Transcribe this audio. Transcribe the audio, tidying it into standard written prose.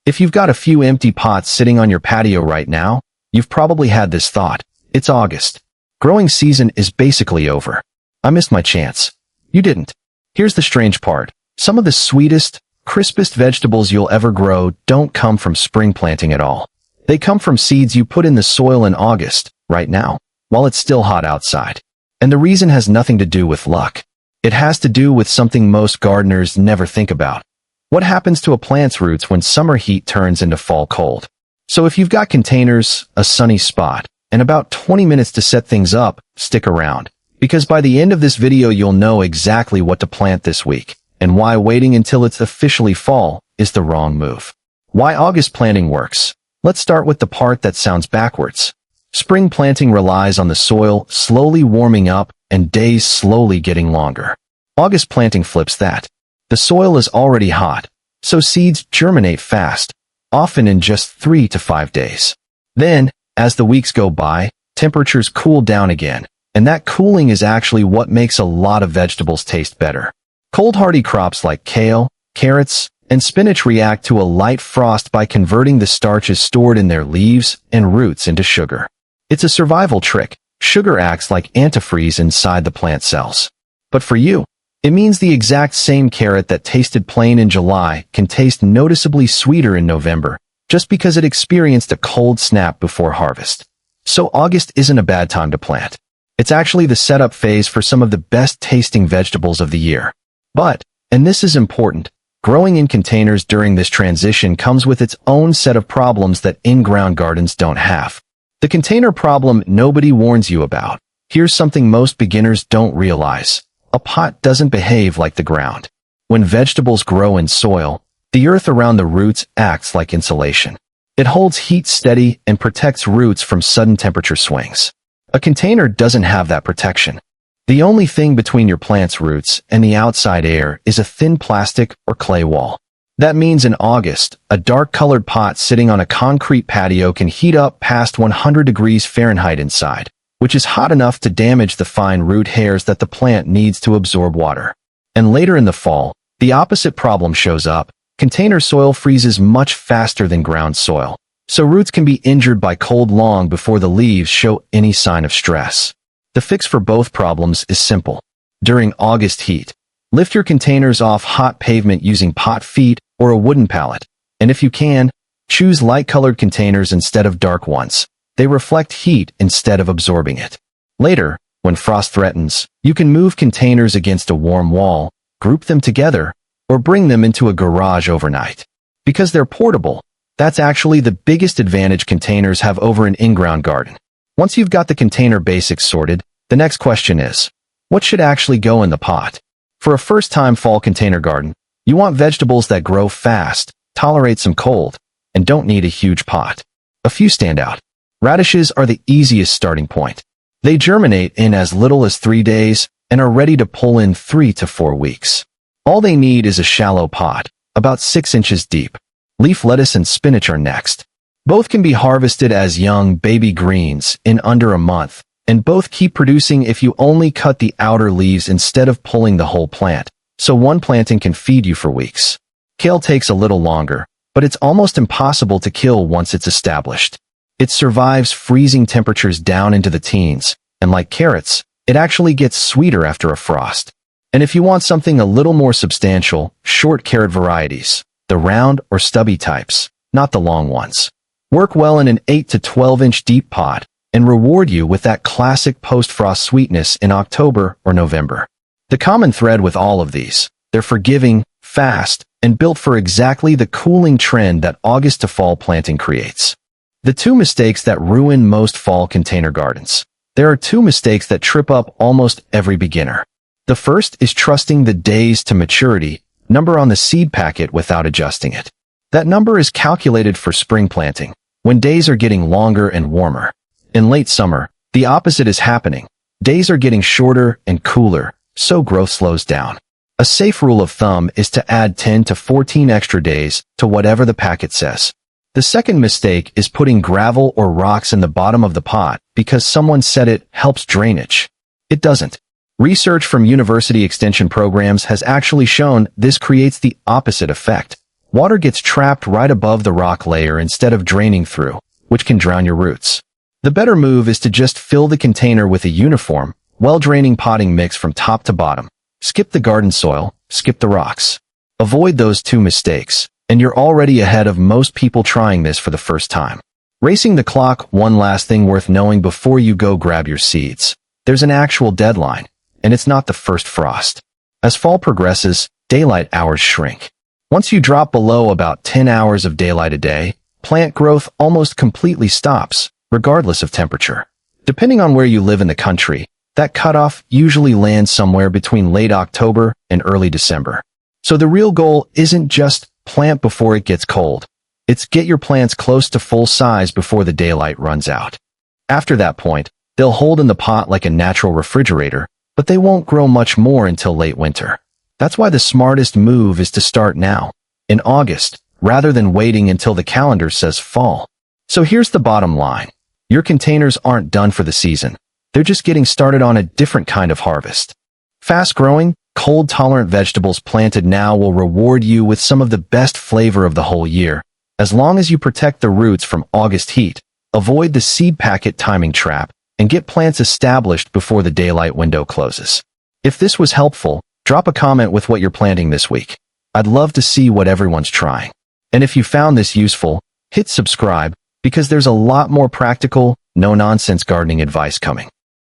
If you've got a few empty pots sitting on your patio right now, you've probably had this thought. It's August. Growing season is basically over. I missed my chance. You didn't. Here's the strange part. Some of the sweetest, crispest vegetables you'll ever grow don't come from spring planting at all. They come from seeds you put in the soil in August, right now, while it's still hot outside. And the reason has nothing to do with luck. It has to do with something most gardeners never think about. What happens to a plant's roots when summer heat turns into fall cold? So if you've got containers, a sunny spot, and about 20 minutes to set things up, stick around. Because by the end of this video you'll know exactly what to plant this week, and why waiting until it's officially fall is the wrong move. Why August planting works. Let's start with the part that sounds backwards. Spring planting relies on the soil slowly warming up and days slowly getting longer. August planting flips that. The soil is already hot, so seeds germinate fast, often in just 3 to 5 days. Then, as the weeks go by, temperatures cool down again, and that cooling is actually what makes a lot of vegetables taste better. Cold-hardy crops like kale, carrots, and spinach react to a light frost by converting the starches stored in their leaves and roots into sugar. It's a survival trick. Sugar acts like antifreeze inside the plant cells. But for you, it means the exact same carrot that tasted plain in July can taste noticeably sweeter in November, just because it experienced a cold snap before harvest. So August isn't a bad time to plant. It's actually the setup phase for some of the best tasting vegetables of the year. But, and this is important, growing in containers during this transition comes with its own set of problems that in-ground gardens don't have. The container problem nobody warns you about. Here's something most beginners don't realize. A pot doesn't behave like the ground. When vegetables grow in soil, the earth around the roots acts like insulation. It holds heat steady and protects roots from sudden temperature swings. A container doesn't have that protection. The only thing between your plant's roots and the outside air is a thin plastic or clay wall. That means in August, a dark-colored pot sitting on a concrete patio can heat up past 100 degrees Fahrenheit inside, which is hot enough to damage the fine root hairs that the plant needs to absorb water. And later in the fall, the opposite problem shows up. Container soil freezes much faster than ground soil, so roots can be injured by cold long before the leaves show any sign of stress. The fix for both problems is simple. During August heat, lift your containers off hot pavement using pot feet or a wooden pallet. And if you can, choose light-colored containers instead of dark ones. They reflect heat instead of absorbing it. Later, when frost threatens, you can move containers against a warm wall, group them together, or bring them into a garage overnight. Because they're portable, that's actually the biggest advantage containers have over an in-ground garden. Once you've got the container basics sorted, the next question is, what should actually go in the pot? For a first-time fall container garden, you want vegetables that grow fast, tolerate some cold, and don't need a huge pot. A few stand out. Radishes are the easiest starting point. They germinate in as little as 3 days and are ready to pull in 3 to 4 weeks. All they need is a shallow pot, about 6 inches deep. Leaf lettuce and spinach are next. Both can be harvested as young baby greens in under a month, and both keep producing if you only cut the outer leaves instead of pulling the whole plant, so one planting can feed you for weeks. Kale takes a little longer, but it's almost impossible to kill once it's established. It survives freezing temperatures down into the teens, and like carrots, it actually gets sweeter after a frost. And if you want something a little more substantial, short carrot varieties, the round or stubby types, not the long ones, work well in an 8 to 12-inch deep pot and reward you with that classic post-frost sweetness in October or November. The common thread with all of these, they're forgiving, fast, and built for exactly the cooling trend that August to fall planting creates. The 2 mistakes that ruin most fall container gardens. There are 2 mistakes that trip up almost every beginner. The first is trusting the days to maturity number on the seed packet without adjusting it. That number is calculated for spring planting, when days are getting longer and warmer. In late summer, the opposite is happening. Days are getting shorter and cooler, so growth slows down. A safe rule of thumb is to add 10 to 14 extra days to whatever the packet says. The second mistake is putting gravel or rocks in the bottom of the pot because someone said it helps drainage. It doesn't. Research from university extension programs has actually shown this creates the opposite effect. Water gets trapped right above the rock layer instead of draining through, which can drown your roots. The better move is to just fill the container with a uniform, well-draining potting mix from top to bottom. Skip the garden soil, skip the rocks. Avoid those two mistakes, and you're already ahead of most people trying this for the first time. Racing the clock, one last thing worth knowing before you go grab your seeds. There's an actual deadline, and it's not the first frost. As fall progresses, daylight hours shrink. Once you drop below about 10 hours of daylight a day, plant growth almost completely stops, regardless of temperature. Depending on where you live in the country, that cutoff usually lands somewhere between late October and early December. So the real goal isn't just plant before it gets cold. It's get your plants close to full size before the daylight runs out. After that point, they'll hold in the pot like a natural refrigerator, but they won't grow much more until late winter. That's why the smartest move is to start now, in August, rather than waiting until the calendar says fall. So here's the bottom line. Your containers aren't done for the season. They're just getting started on a different kind of harvest. Fast-growing, cold-tolerant vegetables planted now will reward you with some of the best flavor of the whole year, as long as you protect the roots from August heat, avoid the seed packet timing trap, and get plants established before the daylight window closes. If this was helpful, drop a comment with what you're planting this week. I'd love to see what everyone's trying. And if you found this useful, hit subscribe, because there's a lot more practical, no-nonsense gardening advice coming.